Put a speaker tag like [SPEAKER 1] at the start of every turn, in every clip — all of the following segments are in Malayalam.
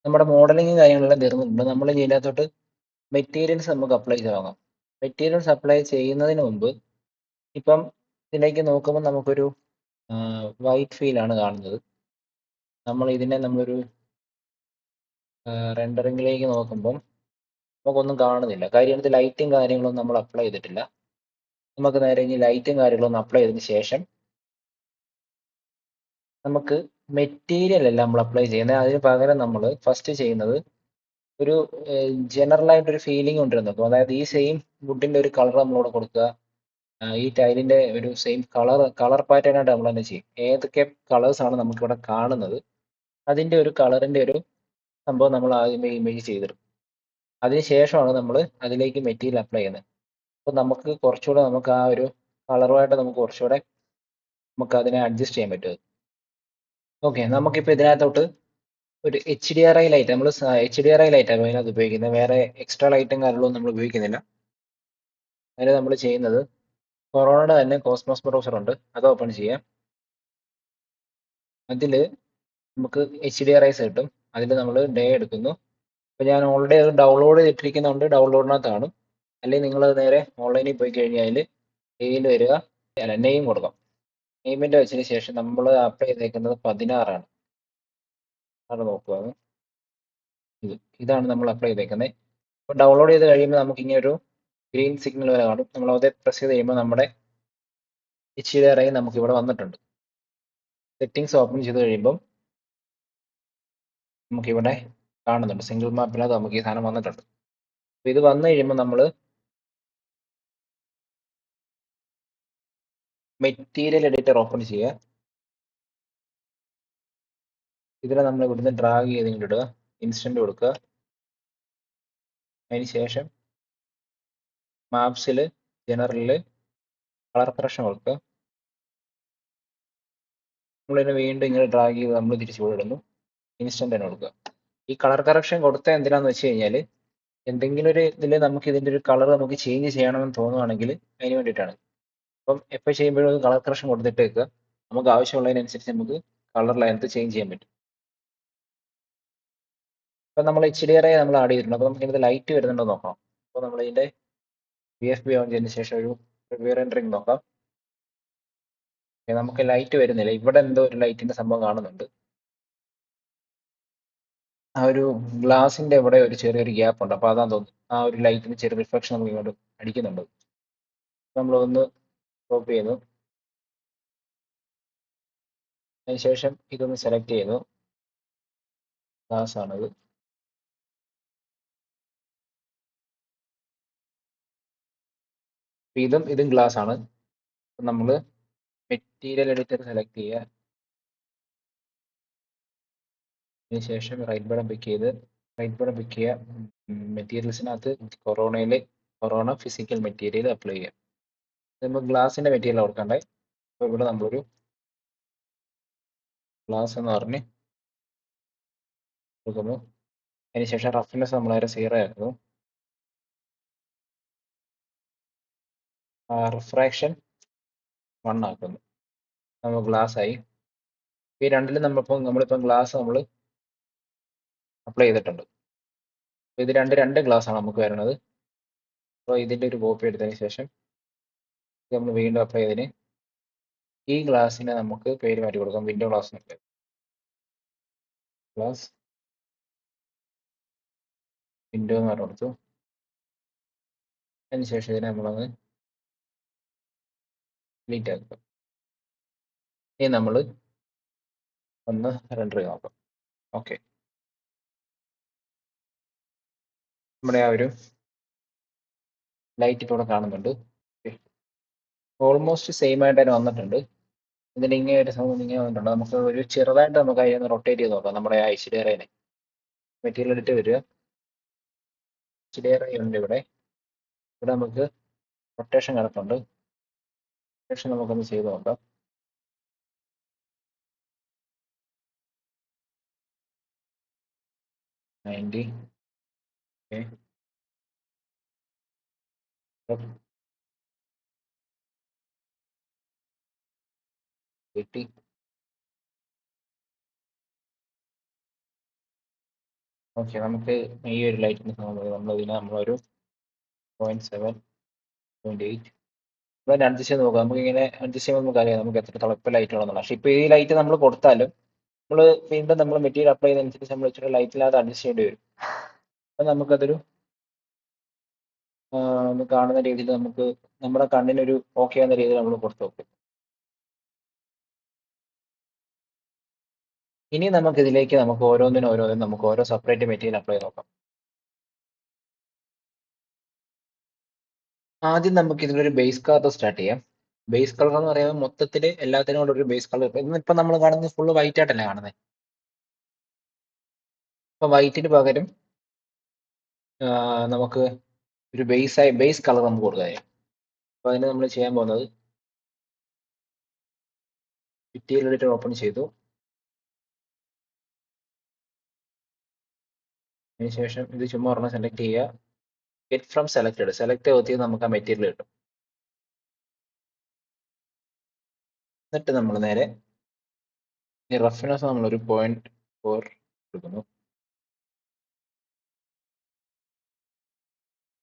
[SPEAKER 1] നമ്മുടെ മോഡലിംഗും കാര്യങ്ങളെല്ലാം തീർന്നിട്ടുണ്ട്. നമ്മൾ ഇനി ഇതിനകത്തോട്ട് മെറ്റീരിയൽസ് നമുക്ക് അപ്ലൈ ചെയ്ത് തുടങ്ങാം. മെറ്റീരിയൽസ് അപ്ലൈ ചെയ്യുന്നതിന് മുമ്പ് ഇപ്പം ഇതിലേക്ക് നോക്കുമ്പോൾ നമുക്കൊരു വൈറ്റ് ഫീലാണ് കാണുന്നത്. നമ്മൾ ഇതിനെ നമ്മളൊരു റെൻഡറിങ്ങിലേക്ക് നോക്കുമ്പം നമുക്കൊന്നും കാണുന്നില്ല. കാര്യം ഇതിനകത്ത് ലൈറ്റും കാര്യങ്ങളൊന്നും നമ്മൾ അപ്ലൈ ചെയ്തിട്ടില്ല. നമുക്ക് നേരെ ഇനി ലൈറ്റും കാര്യങ്ങളൊന്നും അപ്ലൈ ചെയ്തതിന് ശേഷം നമുക്ക് മെറ്റീരിയൽ അല്ല നമ്മൾ അപ്ലൈ ചെയ്യുന്നത്. അതിന് പകരം നമ്മൾ ഫസ്റ്റ് ചെയ്യുന്നത് ഒരു ജനറൽ ആയിട്ടൊരു ഫീലിംഗ് കൊണ്ടുവരുന്നത്. അപ്പോൾ അതായത് ഈ സെയിം വുഡിന്റെ ഒരു കളർ നമ്മളിവിടെ കൊടുക്കുക. ഈ ടൈലിന്റെ ഒരു സെയിം കളർ പാറ്റേൺ ആയിട്ട് നമ്മൾ തന്നെ ചെയ്യും. ഏതൊക്കെ കളേഴ്സ് ആണ് നമുക്കിവിടെ കാണുന്നത് അതിന്റെ ഒരു കളറിന്റെ ഒരു സംഭവം നമ്മൾ ആദ്യമേ ഇമേജ് ചെയ്തെടുക്കും. അതിനുശേഷമാണ് നമ്മൾ അതിലേക്ക് മെറ്റീരിയൽ അപ്ലൈ ചെയ്യുന്നത്. അപ്പോൾ നമുക്ക് കുറച്ചുകൂടെ നമുക്ക് ആ ഒരു കളറുമായിട്ട് നമുക്ക് കുറച്ചുകൂടെ നമുക്ക് അതിനെ അഡ്ജസ്റ്റ് ചെയ്യാൻ പറ്റും. ഓക്കെ, നമുക്കിപ്പോൾ ഇതിനകത്തോട്ട് ഒരു HDRI ലൈറ്റ് നമ്മൾ HDRI ലൈറ്റാണ് അതിനകത്ത് ഉപയോഗിക്കുന്നത്. വേറെ എക്സ്ട്രാ ലൈറ്റും കാര്യങ്ങളൊന്നും നമ്മൾ ഉപയോഗിക്കുന്നില്ല. അതിന് നമ്മൾ ചെയ്യുന്നത് കൊറോണയുടെ തന്നെ കോസ്മോസ് ബ്രൗസർ ഉണ്ട്, അത് ഓപ്പൺ ചെയ്യാം. അതിൽ നമുക്ക് HDRIs കിട്ടും. അതിൽ നമ്മൾ ഡേ എടുക്കുന്നു. അപ്പോൾ ഞാൻ ഓൾറെഡി അത് ഡൗൺലോഡ് ചെയ്തിട്ടിരിക്കുന്നതുകൊണ്ട് ഡൗൺലോഡിനകത്ത് കാണും. അല്ലെങ്കിൽ നിങ്ങൾ നേരെ ഓൺലൈനിൽ പോയി കഴിഞ്ഞാൽ ഡേയിൽ വരിക, അല്ല നെയിം കൊടുക്കാം. നെയിമിൻ്റെ വെച്ചതിന് ശേഷം നമ്മൾ അപ്ലൈ ചെയ്തേക്കുന്നത് 16 ആണ്. അത് നോക്കുക, ഇതാണ് നമ്മൾ അപ്ലൈ ചെയ്തേക്കുന്നത്. അപ്പോൾ ഡൗൺലോഡ് ചെയ്ത് കഴിയുമ്പോൾ നമുക്ക് ഇങ്ങനെ ഒരു ഗ്രീൻ സിഗ്നൽ വരെ കാണും. നമ്മൾ അത് പ്രസ് ചെയ്ത് കഴിയുമ്പോൾ നമ്മുടെ HDRI നമുക്ക് ഇവിടെ വന്നിട്ടുണ്ട്. സെറ്റിങ്സ് ഓപ്പൺ ചെയ്ത് കഴിയുമ്പം നമുക്കിവിടെ കാണുന്നുണ്ട്, സിംഗിൾ മാപ്പിനകത്ത് നമുക്ക് ഈ സാധനം വന്നിട്ടുണ്ട്. അപ്പോൾ ഇത് വന്നു കഴിയുമ്പോൾ നമ്മൾ മെറ്റീരിയൽ എഡിറ്റർ ഓപ്പൺ ചെയ്യുക. ഇതിനെ നമ്മൾ ഇവിടുന്ന് ഡ്രാഗ് ചെയ്ത് ഇങ്ങോട്ട് ഇടുക, ഇൻസ്റ്റന്റ് കൊടുക്കുക. അതിന് ശേഷം മാപ്സിൽ ജനറലിൽ കളർ കറക്ഷൻ കൊടുക്കുക. നമ്മളിതിനെ വീണ്ടും ഇങ്ങനെ ഡ്രാഗ് ചെയ്ത് നമ്മൾ തിരിച്ചു ഇടുന്നു, ഇൻസ്റ്റന്റ് തന്നെ കൊടുക്കുക. ഈ കളർ കറക്ഷൻ കൊടുത്ത എന്തിനാന്ന് വെച്ച് കഴിഞ്ഞാൽ എന്തെങ്കിലും ഒരു ഇതിൽ നമുക്ക് ഇതിൻ്റെ ഒരു കളർ നമുക്ക് ചേഞ്ച് ചെയ്യണമെന്ന് തോന്നുവാണെങ്കിൽ അതിന് വേണ്ടിയിട്ടാണ്. അപ്പം എപ്പോൾ ചെയ്യുമ്പോഴും കളർ കറക്ഷൻ കൊടുത്തിട്ട് വെക്കുക. നമുക്ക് ആവശ്യമുള്ളതിനനുസരിച്ച് നമുക്ക് കളർ ലെങ്ത് ചേഞ്ച് ചെയ്യാൻ പറ്റും. ഇപ്പം നമ്മൾ HDRI നമ്മൾ ആഡ് ചെയ്തിട്ടുണ്ട്. അപ്പോൾ നമുക്ക് ഇതിനകത്ത് ലൈറ്റ് വരുന്നുണ്ടോ നോക്കാം. അപ്പോൾ നമ്മൾ ഇതിൻ്റെ VFB ഓൺ ചെയ്തതിന് ശേഷം ഒരു റിവ്യൂ റെൻഡറിങ് നോക്കാം. നമുക്ക് ലൈറ്റ് വരുന്നില്ല. ഇവിടെ എന്തോ ഒരു ലൈറ്റിന്റെ സംഭവം കാണുന്നുണ്ട്. ആ ഒരു ഗ്ലാസിന്റെ ഇവിടെ ഒരു ചെറിയൊരു ഗ്യാപ്പ് ഉണ്ട്. അപ്പോൾ അതാന്ന് തോന്നുന്നു ആ ഒരു ലൈറ്റിന് ചെറിയ റിഫ്ലക്ഷൻ നമുക്ക് ഇങ്ങോട്ട് അടിക്കുന്നുണ്ട്. നമ്മളൊന്ന് കോപ്പി ചെയ്യുന്നു. അതിനുശേഷം ഇതൊന്ന് സെലക്ട് ചെയ്യുന്നു. ഗ്ലാസ് ആണത്. ഇതും ഗ്ലാസ് ആണ്. നമ്മൾ മെറ്റീരിയൽ എഡിറ്റർ സെലക്ട് ചെയ്യുക. അതിനുശേഷം റൈറ്റ് ബട്ടൺ പിക്ക് ചെയ്യുക. മെറ്റീരിയൽസിനകത്ത് കൊറോണ ഫിസിക്കൽ മെറ്റീരിയൽ അപ്ലൈ ചെയ്യുക. നമ്മൾ ഗ്ലാസിന്റെ മെറ്റീരിയൽ ഓർക്കണ്ടേ. അപ്പോൾ ഇവിടെ നമ്മളൊരു ഗ്ലാസ് എന്ന് പറഞ്ഞ് കൊടുക്കുന്നു. അതിനുശേഷം റഫ്നെസ് നമ്മൾ നേരെ 0 ആക്കുന്നു. റിഫ്രാക്ഷൻ 1 ആക്കുന്നു. നമ്മൾ ഗ്ലാസ് ആയി. ഈ രണ്ടിലും നമ്മളിപ്പം ഗ്ലാസ് നമ്മൾ അപ്ലൈ ചെയ്തിട്ടുണ്ട്. ഇത് രണ്ട് ഗ്ലാസ് ആണ് നമുക്ക് വരുന്നത്. അപ്പോൾ ഇതിന്റെ ഒരു കോപ്പി എടുത്തതിന് ശേഷം നമ്മൾ വീണ്ടും അപ്ലൈ ചെയ്തതിന് ഈ ഗ്ലാസിനെ നമുക്ക് പേര് മാറ്റി കൊടുക്കാം. വിൻഡോ ഗ്ലാസ് വിൻഡോ എന്ന് പറഞ്ഞു കൊടുത്തു. അതിനുശേഷം ഇതിനെ നമ്മളൊന്ന് ഡിലീറ്റ് ആക്കുക. ഇനി നമ്മൾ ഒന്ന് റെൻഡർ ചെയ്ത് നോക്കാം. ഓക്കെ, നമ്മുടെ ആ ഒരു ലൈറ്റ് ഇപ്പോൾ ഇവിടെ കാണുന്നുണ്ട്. ഓൾമോസ്റ്റ് സെയിം ആയിട്ട് തന്നെ വന്നിട്ടുണ്ട്. ഇതിന് ഇങ്ങനെ ഒരു സംഭവം ഇങ്ങനെ വന്നിട്ടുണ്ട്. നമുക്ക് ഒരു ചെറുതായിട്ട് നമുക്ക് അതിനെ റൊട്ടേറ്റ് ചെയ്ത് നോക്കാം. നമ്മുടെ ആ HDRIനെ മെറ്റീരിയൽ എടുത്ത് വരിക. HDRI ഉണ്ട് ഇവിടെ നമുക്ക് റൊട്ടേഷൻ കിടപ്പുണ്ട്. റൊട്ടേഷൻ നമുക്കൊന്ന് ചെയ്ത് നോക്കാം. നയൻറ്റി എയ്റ്റി ഓക്കെ, നമുക്ക് ഈ ഒരു ലൈറ്റിന് നമ്മളതിനെ നമ്മളൊരു 0.7, 0.8 നമ്മൾ അഡ്ജസ്റ്റ് ചെയ്ത് നോക്കാം. നമുക്ക് ഇങ്ങനെ അഡ്ജസ്റ്റ് ചെയ്യുമ്പോൾ നമുക്ക് അറിയാം നമുക്ക് എത്ര തിളപ്പ് ലൈറ്റ് വേണമെന്നുള്ളത്. പക്ഷേ ഇപ്പോൾ ഈ ലൈറ്റ് നമ്മൾ കൊടുത്താലും നമ്മൾ വീണ്ടും നമ്മൾ മെറ്റീരിയൽ അപ്ലൈ ചെയ്തതനുസരിച്ച് നമ്മൾ ഇച്ചിരി ലൈറ്റില്ലാതെ അഡ്ജസ്റ്റ് ചെയ്യേണ്ടി വരും. അപ്പം നമുക്കതൊരു ഒന്ന് കാണുന്ന രീതിയിൽ നമുക്ക് നമ്മുടെ കണ്ണിനൊരു ഓക്കെ ആവുന്ന രീതിയിൽ നമ്മൾ കൊടുത്തു നോക്കും. ഇനി നമുക്കിതിലേക്ക് നമുക്ക് ഓരോന്നിനും നമുക്ക് ഓരോ സെപ്പറേറ്റ് മെറ്റീരിയൽ അപ്ലൈ ചെയ്ത് നോക്കാം. ആദ്യം നമുക്ക് ഇതിലൊരു ബേസ് കളർ സ്റ്റാർട്ട് ചെയ്യാം. ബേസ് കളർ എന്ന് പറയുമ്പോൾ മൊത്തത്തിൽ എല്ലാത്തിനും കൂടെ ഒരു ബേസ് കളർ. ഇന്നിപ്പോൾ നമ്മൾ കാണുന്നത് ഫുള്ള് വൈറ്റ് ആയിട്ടല്ലേ കാണുന്നത്. അപ്പോൾ വൈറ്റിന് പകരം നമുക്ക് ഒരു ബേസ് കളർ നമുക്ക് കൊടുക്കാം. അപ്പോൾ അതിന് നമ്മൾ ചെയ്യാൻ പോകുന്നത് മെറ്റീരിയൽ എഡിറ്റർ ഓപ്പൺ ചെയ്തു. അതിനുശേഷം ഇത് ചുമ്മാ ഒരെണ്ണം സെലക്ട് ചെയ്യുക. ഗെറ്റ് ഫ്രം സെലക്റ്റഡ് ചെയ്ത് നമുക്ക് ആ മെറ്റീരിയൽ കിട്ടും. എന്നിട്ട് നമ്മൾ നേരെ ഈ റഫ്നെസ് നമ്മളൊരു 0.4 കൊടുക്കുന്നു.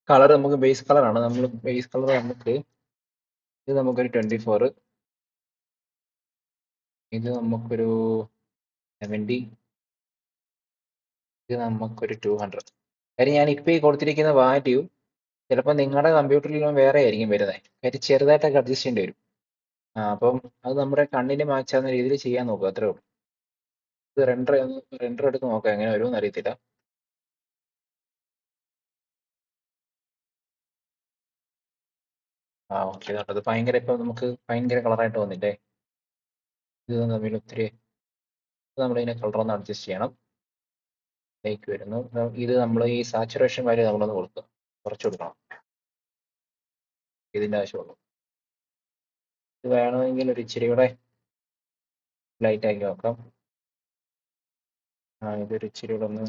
[SPEAKER 1] കളർ നമുക്ക് ബേസ് കളറാണ്. നമ്മൾ ബേസ് കളർ നമുക്ക് ഇത് നമുക്കൊരു 24, ഇത് നമുക്കൊരു 70, ഇത് നമുക്കൊരു 200. കാര്യം ഞാൻ ഇപ്പോൾ ഈ കൊടുത്തിരിക്കുന്ന വാല്യൂ ചിലപ്പോൾ നിങ്ങളുടെ കമ്പ്യൂട്ടറിലും വേറെ ആയിരിക്കും വരുന്നത്. കാര്യം ചെറുതായിട്ടൊക്കെ അഡ്ജസ്റ്റ് ചെയ്യേണ്ടി വരും. അപ്പം അത് നമ്മുടെ കണ്ണിന് മാച്ചാവുന്ന രീതിയിൽ ചെയ്യാൻ നോക്കുക, അത്രേ ഉള്ളൂ. ഇത് റെൻഡർ എടുത്ത് നോക്കാം എങ്ങനെ വരുമെന്ന് അറിയത്തില്ല. ഓക്കെ, അത് ഭയങ്കര ഇപ്പം നമുക്ക് ഭയങ്കര കളറായിട്ട് വന്നില്ലേ. ഇത് തമ്മിൽ ഒത്തിരി നമ്മളിതിനെ കളറൊന്ന് അഡ്ജസ്റ്റ് ചെയ്യണം. ലൈക്ക് വരുന്നു. ഇത് നമ്മൾ ഈ സാച്ചുറേഷൻ വാല്യൂ നമ്മളൊന്ന് കൊടുക്കുക, കുറച്ച് കൊടുക്കണം. ഇതിൻ്റെ ആവശ്യമുള്ളൂ. ഇത് വേണമെങ്കിൽ ഒരു ഇച്ചിരി കൂടെ ലൈറ്റ് ആക്കി നോക്കാം. ഇതൊരു ഇച്ചിരി കൂടെ ഒന്ന്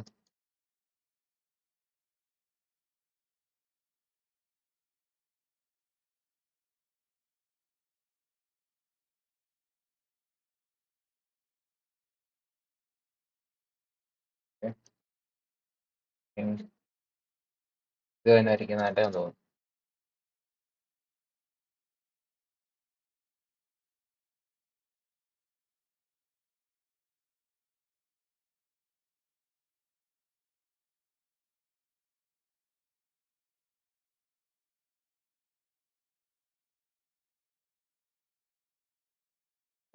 [SPEAKER 1] ഇത് തന്നെ ആയിരിക്കും നല്ലതെന്ന് തോന്നുന്നു.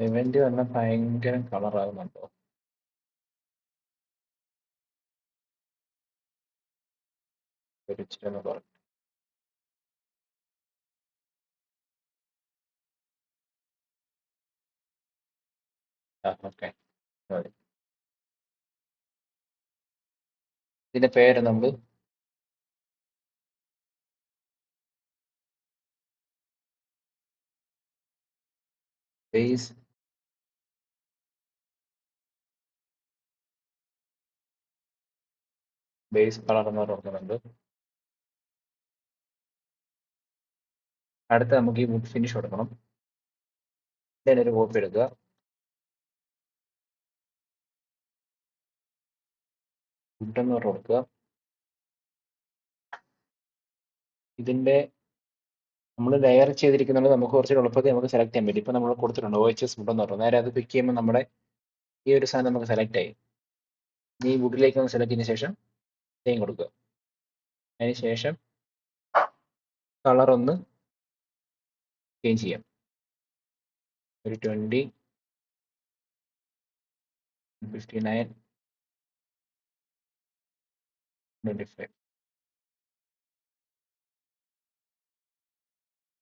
[SPEAKER 1] ഇവന്റ് പറഞ്ഞാൽ ഭയങ്കര കളറാകുന്നുണ്ടോ? ഒരു ഇച്ചിരി ഒന്ന് കുറയ്ക്കും. ഓക്കെ, ഇതിന്റെ പേര് നമ്മൾ ബേസ് കളർ എന്ന് പറയുന്നുണ്ട്. അടുത്ത നമുക്ക് ഈ വുഡ് ഫിനിഷ് കൊടുക്കണം. ഇതിൻ്റെ ഒരു കോപ്പി എടുക്കുക. വുഡ് എന്ന് പറഞ്ഞ് കൊടുക്കുക. ഇതിന്റെ നമ്മൾ ലെയർ ചെയ്തിരിക്കുന്നത് നമുക്ക് കുറച്ച് എളുപ്പത്തിൽ നമുക്ക് സെലക്ട് ചെയ്യാൻ പറ്റും. ഇപ്പം നമ്മൾ കൊടുത്തിട്ടുണ്ട് OHS വുഡ് എന്ന് പറഞ്ഞു. നേരെ അത് പിക്ക് ചെയ്യുമ്പോൾ നമ്മുടെ ഈ ഒരു സാധനം നമുക്ക് സെലക്ട് ആയി. ഈ വുഡിലേക്ക് ഒന്ന് സെലക്ട് ചെയ്തതിന് ശേഷം സെയിം കൊടുക്കുക. അതിന് ശേഷം കളർ ഒന്ന് ചേഞ്ച് ചെയ്യാം. ഒരു 20, 59, 25.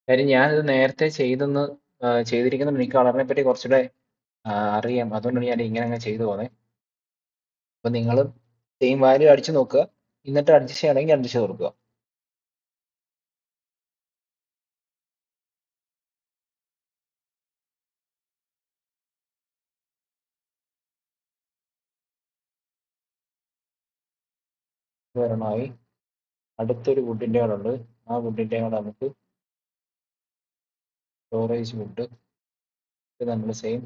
[SPEAKER 1] കാര്യം ഞാനിത് നേരത്തെ ചെയ്തിരിക്കുന്ന എനിക്ക് കളറിനെ പറ്റി കുറച്ചുകൂടെ അറിയാം. അതുകൊണ്ടാണ് ഞാൻ ഇങ്ങനെ അങ്ങ് ചെയ്തു പോകുന്നത്. അപ്പം നിങ്ങളും സെയിം വാല്യൂ അടിച്ചു നോക്കുക. എന്നിട്ട് അഡ്ജസ്റ്റ് ചെയ്യണമെങ്കിൽ അഡ്ജസ്റ്റ് ചെയ്ത് കൊടുക്കുക. ഒരെണ്ണമായി. അടുത്തൊരു വുഡിൻ്റെ കൂടെ ഉണ്ട്. ആ വുഡിൻ്റെ കൂടെ നമുക്ക് സ്റ്റോറേജ് വുഡ്, ഇത് നമ്മൾ സെയിം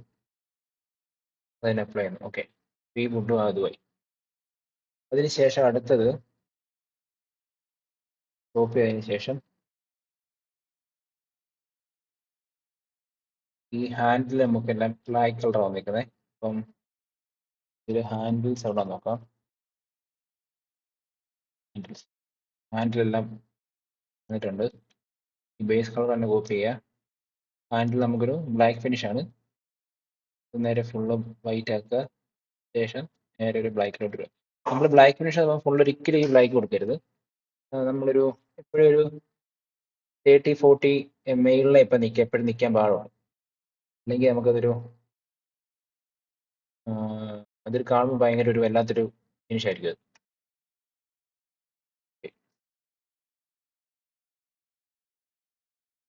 [SPEAKER 1] അതിന് അപ്ലൈ ചെയ്യുന്നു. ഓക്കെ, ഈ വുഡും അതുമായി. അതിനുശേഷം അടുത്തത് കോപ്പി ചെയ്തതിന് ശേഷം ഈ ഹാൻഡിൽ നമുക്കെല്ലാം ബ്ലാക്ക് കളർ വന്നിരിക്കുന്നത്. അപ്പം ഇതിൽ ഹാൻഡിൽസ് എവിടെ നോക്കാം. ഹാൻഡിലെല്ലാം വന്നിട്ടുണ്ട്. ഈ ബേസ് കളർ തന്നെ കോപ്പി ചെയ്യുക. ഹാൻഡിൽ നമുക്കൊരു ബ്ലാക്ക് ഫിനിഷ് ആണ്. നേരെ ഫുള്ള് വൈറ്റ് ആക്കുക. ശേഷം നേരെ ഒരു ബ്ലാക്കിലോട്ട് വരിക. നമ്മൾ ബ്ലാക്ക് ഫിനിഷ് ആകുമ്പോൾ ഫുൾ ഒരിക്കലും ഈ ബ്ലാക്ക് കൊടുക്കരുത്. നമ്മളൊരു എപ്പോഴും ഒരു 30-40 മെയിലിനെ ഇപ്പം എപ്പോഴും നിൽക്കാൻ പാടുള്ളൂ. അല്ലെങ്കിൽ നമുക്കതൊരു അതൊരു കാണുമ്പോൾ ഭയങ്കര ഒരു വല്ലാത്തൊരു ഫിനിഷ് ആയിരിക്കും അത്.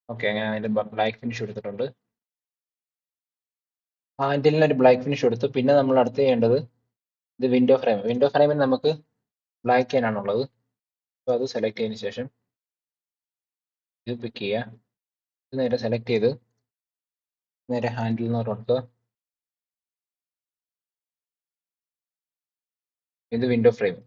[SPEAKER 1] ഓക്കെ, അങ്ങനെ അതിൻ്റെ ബ്ലാക്ക് ഫിനിഷ് എടുത്തിട്ടുണ്ട്. ഹാൻഡിലിന് ഒരു ബ്ലാക്ക് ഫിനിഷ് കൊടുത്തു. പിന്നെ നമ്മൾ അടുത്ത് ചെയ്യേണ്ടത് ഇത് വിൻഡോ ഫ്രെയിം. വിൻഡോ ഫ്രെയിമിൽ നമുക്ക് ബ്ലാക്ക് ചെയ്യാനാണുള്ളത്. അപ്പോൾ അത് സെലക്ട് ചെയ്തതിന് ശേഷം ഇത് പിക്ക് ചെയ്യുക. ഇത് നേരെ സെലക്ട് ചെയ്ത് നേരെ ഹാൻഡിൽ എന്ന് കൊടുക്കുക. ഇത് വിൻഡോ ഫ്രെയിം.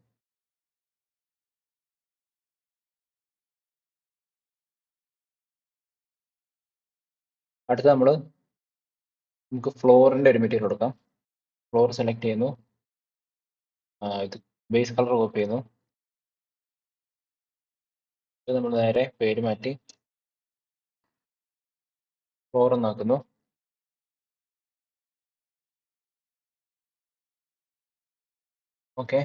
[SPEAKER 1] അടുത്ത നമുക്ക് ഫ്ലോറിൻ്റെ ഒരു മെറ്റീരിയൽ കൊടുക്കാം. ഫ്ലോർ സെലക്ട് ചെയ്യുന്നു. ഇത് ബേസ് കളർ കോപ്പി ചെയ്യുന്നു. ഇത് നമ്മൾ നേരെ പേര് മാറ്റി ഫ്ലോർ എന്നാക്കുന്നു. ഓക്കെ,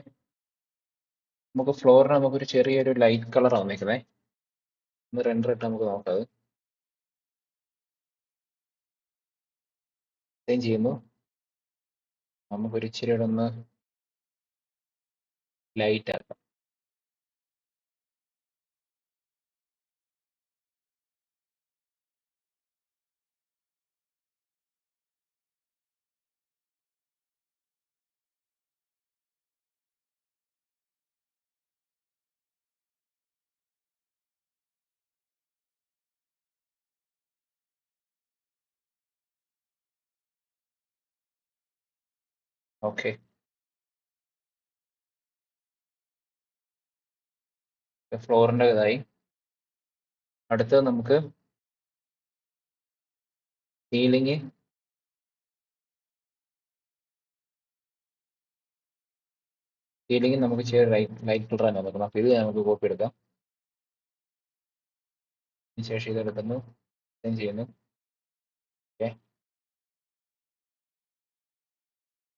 [SPEAKER 1] നമുക്ക് ഫ്ലോറിന് നമുക്കൊരു ചെറിയൊരു ലൈറ്റ് കളർ വന്നിരിക്കുന്നത്. ഒന്ന് റെൻഡർ ഇട്ട് നമുക്ക് നോക്കാം. അത് ഡിസൈൻ ചെയ്യുന്നു. നമുക്കൊരു ഇച്ചിരി ഒന്ന് ലൈറ്റ് ആക്കാം. ഓക്കെ, ഫ്ലോറിൻ്റെ ഇതായി. അടുത്തത് നമുക്ക് സീലിംഗ് നമുക്ക് ചെറിയ ലൈറ്റ് കളർ തന്നെ നോക്കണം. അപ്പോൾ ഇത് നമുക്ക് കോപ്പി എടുക്കാം. അതിനുശേഷം ഇതെടുക്കുന്നു, ഡിസൈൻ ചെയ്യുന്നു. ഓക്കെ,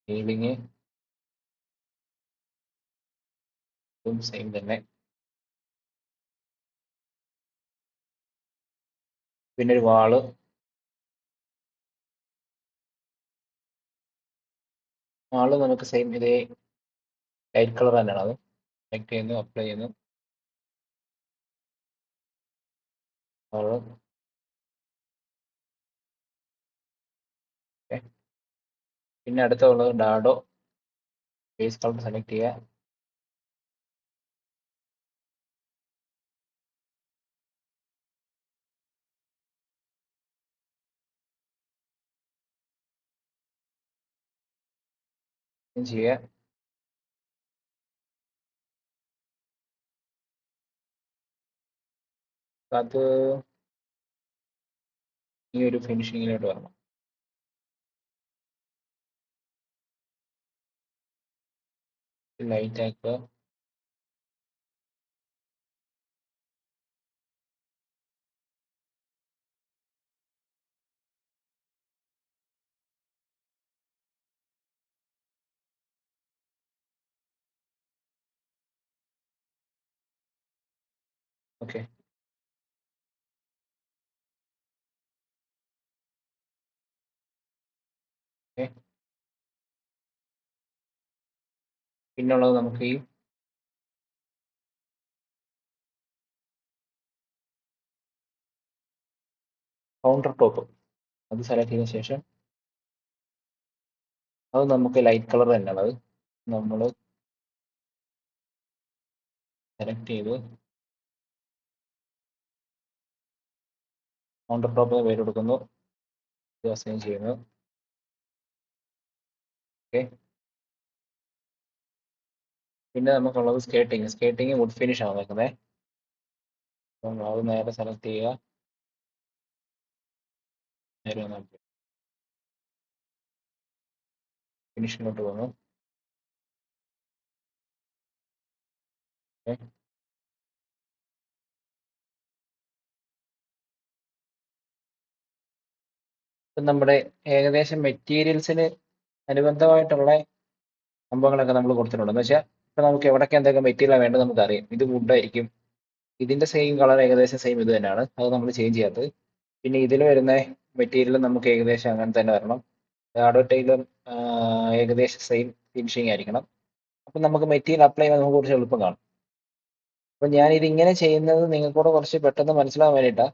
[SPEAKER 1] സീലിംഗ് സെയിം തന്നെ. പിന്നെ ഒരു വാള് നമുക്ക് സെയിം ഇതേ ലൈറ്റ് കളർ തന്നെയാണ്. അത് സെലക്ട് ചെയ്യുന്നു, അപ്ലൈ ചെയ്യുന്നു. വാള് ഓക്കെ. പിന്നെ അടുത്തുള്ളത് ഡാഡോ. ബേസ് കളർ സെലക്ട് ചെയ്യുക. ചെയ്യുക. അത് ഈ ഒരു ഫിനിഷിങ്ങിലോട്ട് വരണം. ലൈറ്റ് ആക്കുക. Okay, okay. പിന്നുള്ളത് നമുക്ക് ഈ കൗണ്ടർ ടോപ്പ് അത് സെലക്ട് ചെയ്തതിന് ശേഷം അത് നമുക്ക് ലൈറ്റ് കളർ തന്നെയാണ്. അത് നമ്മൾ സെലക്ട് ചെയ്ത് കൗണ്ടർ ടോപ്പ് പേര് കൊടുക്കുന്നു, ഇത് അസൈൻ ചെയ്യുന്നു. ഓക്കെ, പിന്നെ നമുക്കുള്ളത് സ്കേട്ടിങ് വുഡ് ഫിനിഷ് ആണ് വെക്കുന്നത്. അപ്പം അത് നേരെ സെലക്ട് ചെയ്യുക, നേരെ ഫിനിഷിലോട്ട് പോകുന്നു. ഓക്കെ, ഇപ്പം നമ്മുടെ ഏകദേശം മെറ്റീരിയൽസിന് അനുബന്ധമായിട്ടുള്ള സംഭവങ്ങളൊക്കെ നമ്മൾ കൊടുത്തിട്ടുണ്ട്. എന്ന് വെച്ചാൽ ഇപ്പം നമുക്ക് എവിടൊക്കെ എന്തൊക്കെ മെറ്റീരിയലാണ് വേണ്ടത് നമുക്കറിയാം. ഇത് വുഡായിരിക്കും, ഇതിന്റെ സെയിം കളർ ഏകദേശം സെയിം ഇത് തന്നെയാണ്, അത് നമ്മൾ ചേഞ്ച് ചെയ്യാത്തത്. പിന്നെ ഇതിൽ വരുന്ന മെറ്റീരിയൽ നമുക്ക് ഏകദേശം അങ്ങനെ തന്നെ വരണം. അഡോട്ടയിലും ഏകദേശം സെയിം ഫിനിഷിങ് ആയിരിക്കണം. അപ്പം നമുക്ക് മെറ്റീരിയൽ അപ്ലൈ ചെയ്യാൻ നമുക്ക് കുറച്ച് എളുപ്പം കാണും. അപ്പം ഞാനിത് ഇങ്ങനെ ചെയ്യുന്നത് നിങ്ങൾക്കൂടെ കുറച്ച് പെട്ടെന്ന് മനസ്സിലാവാൻ വേണ്ടിയിട്ടാണ്.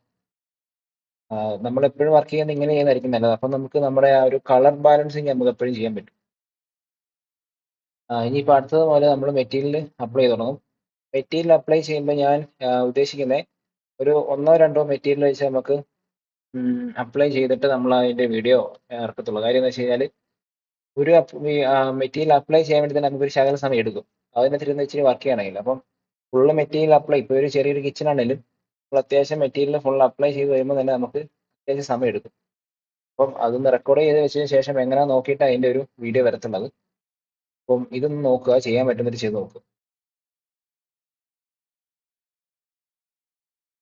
[SPEAKER 1] നമ്മളെപ്പോഴും വർക്ക് ചെയ്യുന്നത് ഇങ്ങനെ ചെയ്യുന്നതായിരിക്കും നല്ലത്. അപ്പം നമുക്ക് നമ്മുടെ ആ ഒരു കളർ ബാലൻസിങ് നമുക്ക് എപ്പോഴും ചെയ്യാൻ പറ്റും. ഇനിയിപ്പോൾ അടുത്തത് പോലെ നമ്മൾ മെറ്റീരിയൽ അപ്ലൈ ചെയ്ത് തുടങ്ങും. മെറ്റീരിയൽ അപ്ലൈ ചെയ്യുമ്പോൾ ഞാൻ ഉദ്ദേശിക്കുന്നത് ഒരു 1-2 മെറ്റീരിയൽ വെച്ച് നമുക്ക് അപ്ലൈ ചെയ്തിട്ട് നമ്മൾ അതിൻ്റെ വീഡിയോ ഇറക്കത്തുള്ളൂ. കാര്യം എന്ന് വെച്ച് കഴിഞ്ഞാൽ ഒരു മെറ്റീരിയൽ അപ്ലൈ ചെയ്യാൻ വേണ്ടി തന്നെ നമുക്കൊരു ശകലം സമയം എടുക്കും. അതിനകത്തിരുന്ന് ഇച്ചിരി വർക്ക് ചെയ്യണമെങ്കിൽ. അപ്പം ഫുള്ള് മെറ്റീരിയൽ അപ്ലൈ, ഇപ്പോൾ ഒരു ചെറിയൊരു കിച്ചൺ ആണെങ്കിലും നമ്മൾ അത്യാവശ്യം മെറ്റീരിയൽ ഫുൾ അപ്ലൈ ചെയ്ത് കഴിയുമ്പോൾ തന്നെ നമുക്ക് അത്യാവശ്യം സമയം എടുക്കും. അപ്പം അതൊന്ന് റെക്കോർഡ് ചെയ്ത് വെച്ചതിന് ശേഷം എങ്ങനെയാ നോക്കിയിട്ട് അതിൻ്റെ ഒരു വീഡിയോ വരത്തുള്ളത്. അപ്പം ഇതൊന്ന് നോക്കുക, ചെയ്യാൻ പറ്റുന്നത് ചെയ്ത് നോക്കുക.